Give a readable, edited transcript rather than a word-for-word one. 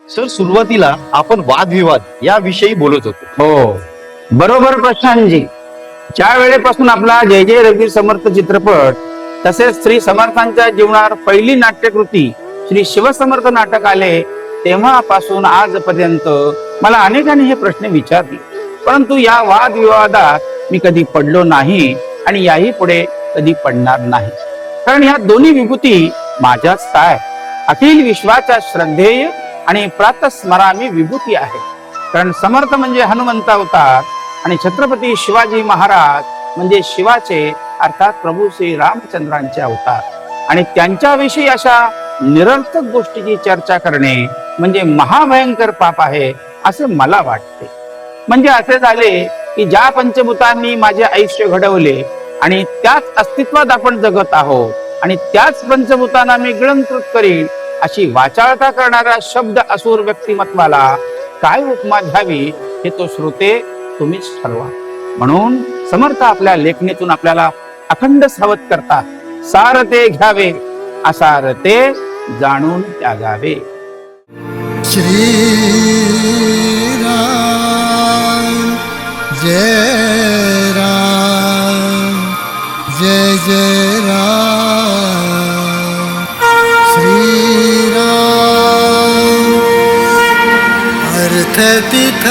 Sir, सुरुवातीला आपण वादविवाद याविषयी बोलत होतो. हो, बरोबर प्रशांतजी. ज्या वेळेपासून आपला जय जय रघुवीर समर्थ चित्रपट तसेच श्री समर्थांच्या जीवनावर पहिली नाट्यकृती श्री शिवसमर्थ नाटक आले, तेव्हापासून आजपर्यंत मला अनेकांनी हे प्रश्न विचारले, परंतु या वादविवादात मी कधी पडलो नाही आणि याही पुढे कधी पडणार नाही. कारण ह्या दोन्ही विभूती माझ्याच काय अखिल विश्वाच्या श्रद्धेय आणि प्रातस्मरामी विभूती आहे. कारण समर्थ म्हणजे हनुमंत अवतार आणि छत्रपती शिवाजी महाराज म्हणजे शिवाचे अर्थात प्रभू श्री रामचंद्रांचे अवतार. आणि त्यांच्याविषयी अशा निरर्थक गोष्टीची चर्चा करणे म्हणजे महाभयंकर पाप आहे असे मला वाटते. म्हणजे असे झाले की ज्या पंचभूतांनी माझे आयुष्य घडवले आणि त्याच अस्तित्वात आपण जगत आहोत आणि त्याच पंचभूतांना मी गिळंकृत करीन अशी वाचाळता करणाऱ्या शब्द असुर व्यक्तिमत्वाला काय उपमा घ्यावी हे तो श्रोते तुम्हीच ठरवा. म्हणून समर्थ आपल्या लेखणीतून आपल्याला अखंड सावध करतात. सारते घ्यावे असारते जाणून त्यागावे. श्री राम जय राम जय जय राम श्री राम अर्थ तिथ